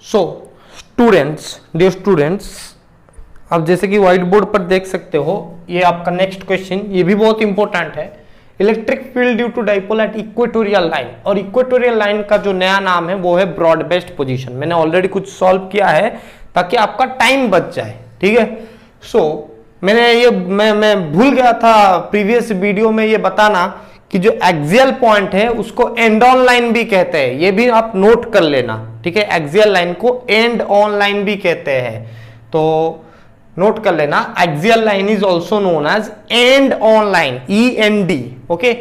So students, dear students, आप जैसे कि व्हाइट बोर्ड पर देख सकते हो, ये आपका नेक्स्ट क्वेश्चन, ये भी बहुत इंपॉर्टेंट है। Electric field due to dipole at equatorial line, और इक्वेटोरियल लाइन का जो नया नाम है वो है ब्रॉड बेस्ड पोजीशन। मैंने ऑलरेडी कुछ सॉल्व किया है ताकि आपका टाइम बच जाए, ठीक है। सो मैं भूल गया था प्रीवियस वीडियो में ये बताना कि जो एक्सियल पॉइंट है उसको एंड ऑन लाइन भी कहते हैं, ये भी आप नोट कर लेना, ठीक है। एक्सियल लाइन को एंड ऑन लाइन भी कहते हैं, तो नोट कर लेना। Axial line is also known as end on line, END, okay,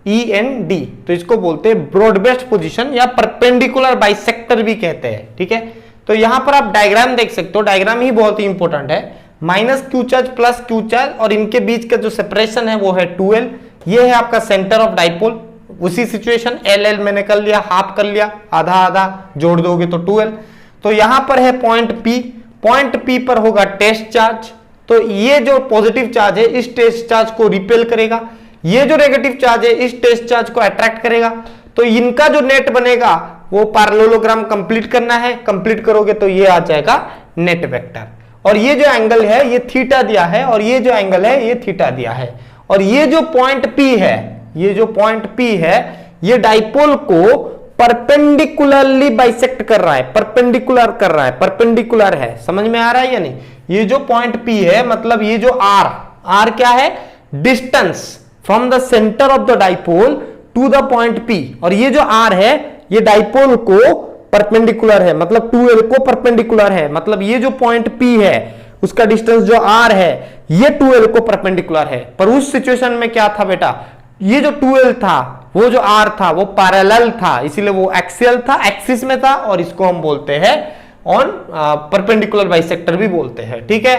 END। तो इसको बोलते हैं ब्रॉड बेस्ड पोजीशन या परपेंडिकुलर बाइसेक्टर भी कहते हैं, ठीक है। तो यहां पर आप डायग्राम देख सकते हो, डायग्राम ही बहुत ही इंपॉर्टेंट है। Minus Q charge plus Q charge, और इनके बीच का जो सेपरेशन है वो है 2L। ये है आपका सेंटर ऑफ डाइपोल। उसी सिचुएशन LL मैंने कर लिया, हाफ कर लिया, आधा आधा जोड़ दोगे तो 2L। तो यहां पर है पॉइंट P, पॉइंट P पर होगा टेस्ट चार्ज। तो ये जो पॉजिटिव चार्ज है इस टेस्ट चार्ज को रिपेल करेगा, ये जो नेगेटिव चार्ज है इस टेस्ट चार्ज को अट्रैक्ट करेगा। तो इनका जो नेट बनेगा वो पैरेललोग्राम कंप्लीट करना है, कंप्लीट करोगे तो ये आ जाएगा नेट वेक्टर। और ये जो एंगल है ये थीटा दिया है, और ये जो एंगल है ये थीटा दिया है। और ये जो पॉइंट P है, ये जो पॉइंट P है, ये डाइपोल को परपेंडिकुलरली बाइसेक्ट कर रहा है, परपेंडिकुलर कर रहा है, परपेंडिकुलर है। समझ में आ रहा है या नहीं? ये जो पॉइंट P है, मतलब ये जो R क्या है? Distance from the centre of the dipole to the point P। और ये जो R है ये डाइपोल को परपेंडिकुलर है, मतलब 2L को परपेंडिकुलर है। मतलब ये जो पॉइंट P है उसका डिस्टेंस जो R है ये 2L को परपेंडिकुलर है। पर उस सिचुएशन में क्या था बेटा, ये जो 2L था, वो जो R था वो पैरेलल था, इसीलिए वो एक्सियल था, एक्सिस में था, और इसको हम बोलते हैं ऑन परपेंडिकुलर बाइसेक्टर भी बोलते हैं, ठीक है।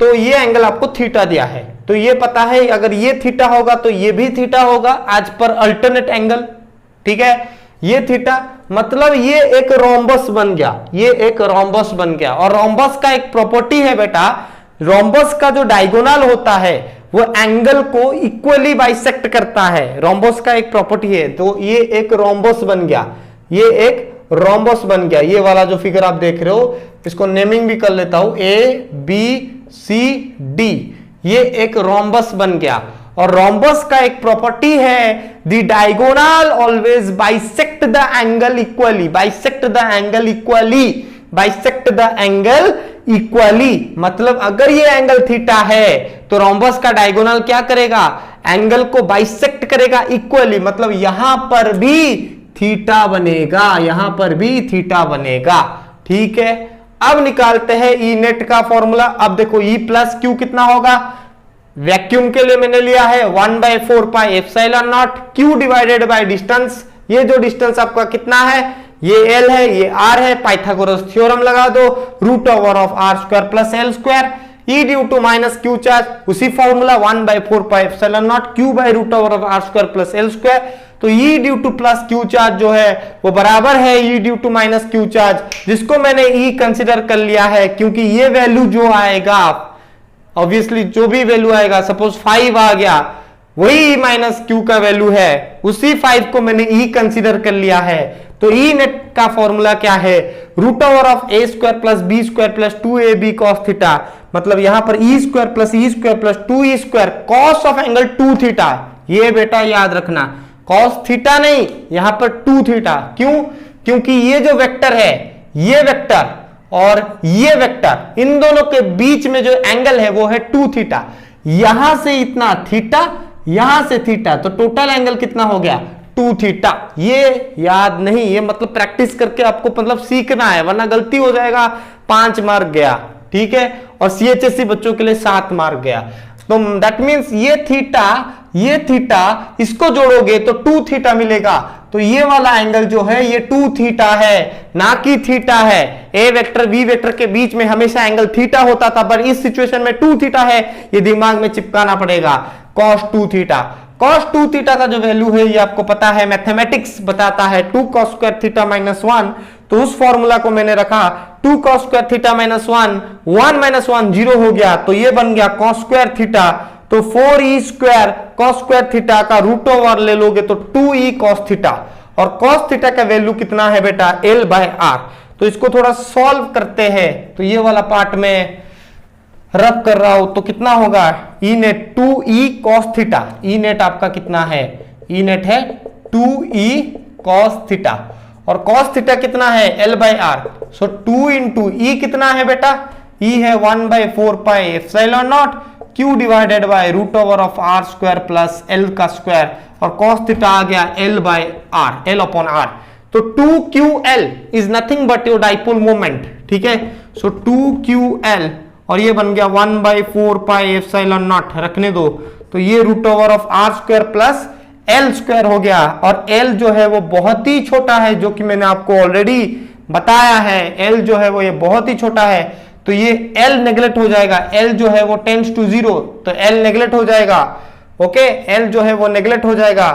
तो ये एंगल आपको थीटा दिया है, तो ये पता है अगर ये थीटा होगा तो ये भी थीटा होगा एज पर अल्टरनेट एंगल, ठीक है। ये थीटा मतलब ये एक रोम्बस बन गया, ये एक रोम्बस बन गया। और रोम्बस का एक प्रॉपर्टी है बेटा, रोम्बस का जो डायगोनल होता है वो एंगल को इक्वली बाइसेक्ट करता है, रोम्बस का एक प्रॉपर्टी है। तो ये एक रोम्बस बन गया, ये एक रोम्बस बन गया। ये वाला जो फिगर आप देख रहे हो इसको नेमिंग भी कर लेता हूं, ABCD, ये एक रोम्बस बन गया। और रोम्बस का एक प्रॉपर्टी है, the diagonal always bisect the angle equally, bisect the angle equally, bisect the angle equally. मतलब अगर ये एंगल थीटा है तो रोम्बस का डायगोनल क्या करेगा? एंगल को बाइसेक्ट करेगा इक्वली। मतलब यहां पर भी थीटा बनेगा, यहां पर भी थीटा बनेगा, ठीक है। अब निकालते हैं ई नेट का फॉर्मूला। अब देखो E प्लस क्यू कितना होगा? वैक्यूम के लिए मैंने लिया है 1/4 pi epsilon naught, Q divided by distance. ये जो डिस्टेंस आपका कितना है, ये L है, ये R है। पाइथागोरस थ्योरम लगा दो, root over of R² plus L square. E due to minus Q charge, उसी formula 1/4 pi epsilon naught, Q by root over of R² plus L square. तो E due to plus Q charge जो है वो बराबर है E due to minus Q charge, जिसको मैंने E consider कर लिया है क्योंकि ये वैल्यू जो आएगा, ऑब्वियसली जो भी वैल्यू आएगा, सपोज 5 आ गया, वही माइनस क्यू का वैल्यू है, उसी 5 को मैंने E कंसिडर कर लिया है। तो E नेट का फॉर्मूला क्या है? Root over of A² plus B² plus 2AB cos theta. मतलब यहां पर E² plus E² plus 2E², cos of angle 2 theta. ये बेटा याद रखना, कॉस थीटा नहीं, यहां पर 2 थीटा। क्यों? क्योंकि ये जो वेक्टर है, ये वेक्टर और ये वेक्टर, इन दोनों के बीच में जो एंगल है वो है 2 थीटा। यहां से इतना थीटा, यहां से थीटा, तो टोटल एंगल कितना हो गया? 2 थीटा। ये याद नहीं, ये मतलब प्रैक्टिस करके आपको मतलब सीखना है, वरना गलती हो जाएगा, 5 मार्क गया, ठीक है। और CHSE बच्चों के लिए 7 मार्क गया। तो दैट मींस ये थीटा इसको जोड़ोगे तो 2 थीटा मिलेगा। तो ये वाला एंगल जो है ये 2 थीटा है, ना कि थीटा है। ए वेक्टर बी वेक्टर के बीच में हमेशा एंगल थीटा होता था, पर इस सिचुएशन में 2 थीटा है, ये दिमाग में चिपकाना पड़ेगा। cos 2 थीटा, cos 2 थीटा का जो वैल्यू है ये आपको पता है, मैथमेटिक्स बताता है 2 cos स्क्वायर थीटा माइनस 1। तो उस फॉर्मूला को मैंने रखा 2 cos square theta minus 1, 1 minus 1 0 हो गया, तो ये बन गया cos स्क्वायर थीटा। तो 4E² cos स्क्वायर थीटा का रूट ओवर ले लोगे तो 2E cos थीटा। और cos थीटा का वैल्यू कितना है बेटा? L/R। तो इसको थोड़ा सॉल्व करते हैं। तो ये वाला पार्ट में रब कर रहा हूं तो कितना होगा, E net 2e cos theta. E net आपका कितना है, ई नेट है 2e cos थीटा, और cos थीटा कितना है L/r। सो 2 इंटू ई कितना है बेटा, ई है 1/4 pi epsilon naught q divided by root over of r square plus l का स्क्वायर, और cos थीटा आ गया L/r, L अपॉन r। तो 2ql is nothing but your dipole moment, ठीक है। सो 2ql और ये बन गया 1/4 पाई एप्सिलॉन नॉट, रखने दो। तो ये root over of r square plus l square हो गया, और l जो है वो बहुत ही छोटा है, जो कि मैंने आपको ऑलरेडी बताया है। l जो है वो ये बहुत ही छोटा है, तो ये l नेगलेक्ट हो जाएगा। l जो है वो टेंड्स टू 0, तो l नेगलेक्ट हो जाएगा। ओके, l जो है वो नेगलेक्ट हो जाएगा।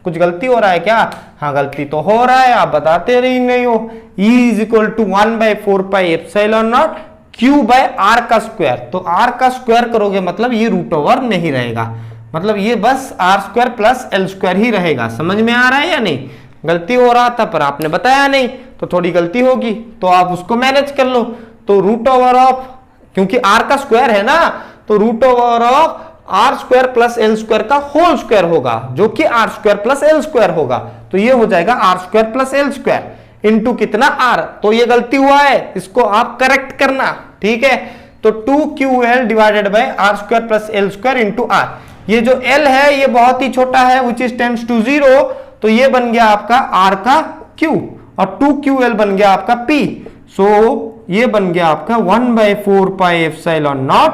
कुछ गलती हो रहा है क्या? हाँ, गलती तो हो रहा है, आप बताते रही नहीं हो। E is equal to 1/4 pi epsilon naught q by r का स्क्वायर। तो r का स्क्वायर करोगे मतलब ये रूट ओवर नहीं रहेगा, मतलब ये बस r square plus l square ही रहेगा। समझ में आ रहा है या नहीं? गलती हो रहा था पर आपने बताया नहीं, तो थोड़ी गलती होगी, तो आप उसको मैनेज कर लो। तो रूट ओवर ऑफ, क्योंकि r का स्क्वायर है ना, तो root over of r square plus l square का होल स्क्वायर होगा, जो कि r square plus l square होगा। तो ये हो जाएगा r square plus l square into कितना r। तो ये गलती हुआ है, इसको आप करेक्ट करना, ठीक है। तो 2ql divided by r square plus l square into r। ये जो l है ये बहुत ही छोटा है, विच इज टेंड्स टू 0, तो ये बन गया आपका r का q, और 2ql बन गया आपका p। सो ये बन गया आपका 1/4 pi epsilon naught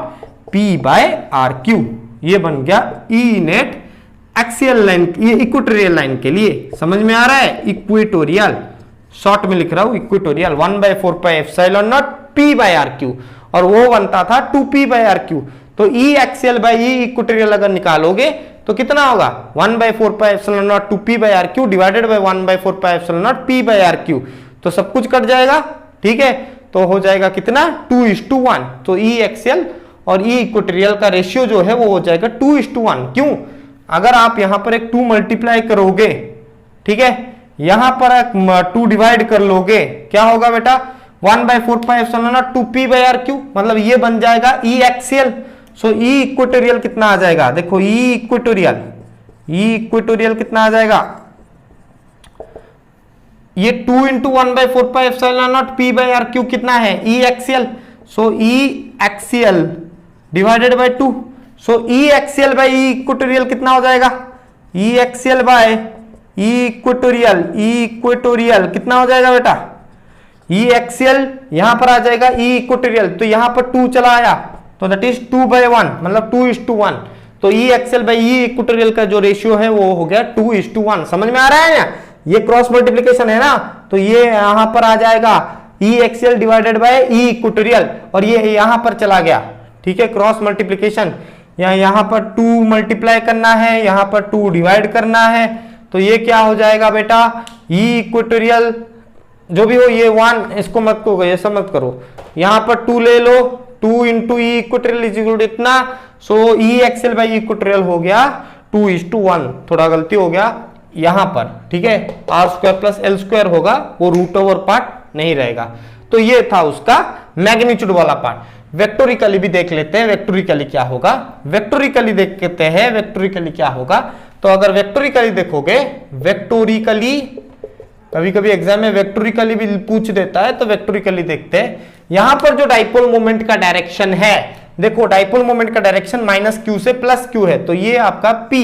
p by are Q. ये बन गया ई नेट एक्सियल लाइन, ये इक्वेटोरियल लाइन के लिए। समझ में आ रहा है? इक्वेटोरियल, शॉर्ट में लिख रहा हूं equatorial, 1/4 pi epsilon naught p by are Q, और वो बनता था 2p बाय आर क्यू। तो E axial by E equatorial अगर निकालोगे तो कितना होगा, 1/4 pi epsilon naught 2p by are Q divided by 1/4 pi epsilon naught p by are Q. तो सब कुछ कट जाएगा, ठीक है। तो हो जाएगा कितना, 2:1। तो ई एक्सियल और ई इक्वेटोरियल का रेशियो जो है वो हो जाएगा 2:1। क्यों? अगर आप यहां पर एक 2 मल्टीप्लाई करोगे, ठीक है, यहां पर एक 2 डिवाइड कर लोगे, क्या होगा बेटा, 1/4 pi epsilon naught 2p by are Q, मतलब ये बन जाएगा ई एक्सियल। सो ई इक्वेटोरियल कितना आ जाएगा, देखो ई इक्वेटोरियल कितना आ जाएगा, ये 2 into 1/4 pi epsilon naught p by are cube कितना है, E axial. So E axial divided by 2। So E axial by E equatorial कितना हो जाएगा, E axial by E equatorial कितना हो जाएगा बेटा, ई एक्सियल यहां पर आ जाएगा ई इक्वेटोरियल, तो यहां पर 2 चला आया, तो दैट इज 2/1, मतलब 2:1। तो E axial by E equatorial का जो रेशियो है वो हो गया 2:1। समझ में आ रहा है ना? ये क्रॉस मल्टीप्लिकेशन है ना, तो ये यहां पर आ जाएगा E axial divided by E equatorial, और ये यहां पर चला गया, ठीक है, क्रॉस मल्टीप्लिकेशन। यहां पर 2 मल्टीप्लाई करना है, यहां पर 2 डिवाइड करना है, तो ये क्या हो जाएगा बेटा, ई इक्वेटोरियल जो भी हो, ये 1, इसको मत करो, ये सब मत करो, यहां पर 2 ले लो, 2 into E equatorial is equal to इतना। So E axial by E equatorial हो गया 2:1। थोड़ा गलती हो गया यहां पर, ठीक है, R square plus L square होगा, वो रूट ओवर पार्ट नहीं रहेगा। तो ये था उसका मैग्नीट्यूड वाला पार्ट। वेक्टोरिकली भी देख लेते हैं, वेक्टोरिकली क्या होगा, वेक्टोरिकली देखते हैं, वेक्टोरिकली क्या होगा। तो अगर वेक्टोरिकली देखोगे, वेक्टोरिकली कभी कभी एग्जाम में वेक्टोरिकली भी पूछ देता है, तो वेक्टोरिकली देखते हैं। यहां पर जो डाइपोल मोमेंट का डायरेक्शन है, देखो डाइपोल मोमेंट का डायरेक्शन -q से +q है, तो ये आपका p,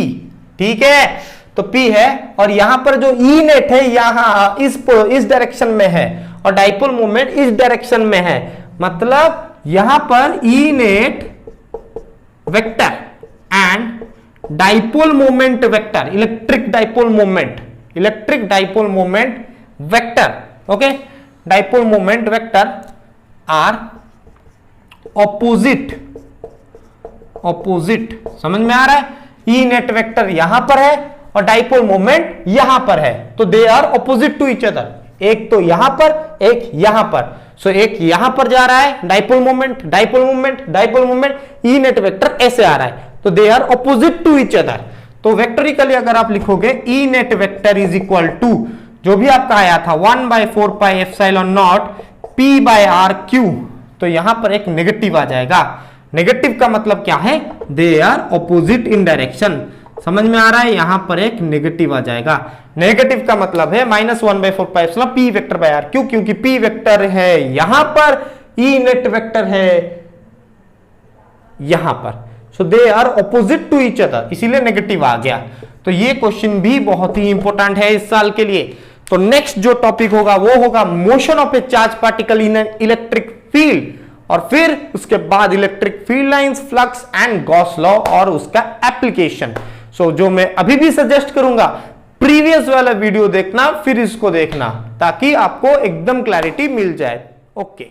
ठीक है, तो p है, और यहां पर जो ई नेट है यहां इस डायरेक्शन में है, और डाइपोल मोमेंट इस डायरेक्शन में है, मतलब यहां पर E net vector and dipole moment vector, electric dipole moment vector, okay, dipole moment vector are opposite. समझ में आ रहा है? ई नेट वेक्टर यहां पर है और डाइपोल मोमेंट यहां पर है, तो they are opposite to each other, एक तो यहां पर, एक यहां पर। सो एक यहां पर जा रहा है dipole moment, E net vector ऐसे आ रहा है, तो they are opposite to each other. तो वेक्टोरिकली अगर आप लिखोगे E net vector is equal to, जो भी आपका आया था 1/4 पाई एप्सिलॉन नॉट P/RQ, तो यहां पर एक नेगेटिव आ जाएगा। नेगेटिव का मतलब क्या है? They are opposite in direction. समझ में आ रहा है? यहां पर एक नेगेटिव आ जाएगा। नेगेटिव का मतलब है -1/4 P vector by are cube, क्योंकि P वेक्टर है यहां पर, E नेट वेक्टर है यहां पर, so they are opposite to each other, इसीलिए नेगेटिव आ गया। तो ये क्वेश्चन भी बहुत ही इंपॉर्टेंट है इस साल के लिए। तो नेक्स्ट जो टॉपिक होगा वो होगा motion of A charge particle in an electric field, और फिर उसके बाद electric field lines, flux and Gauss law और उसका एप्लीकेशन। सो जो मैं अभी भी सजेस्ट करूंगा, प्रीवियस वाला वीडियो देखना फिर इसको देखना, ताकि आपको एकदम क्लैरिटी मिल जाए। ओके।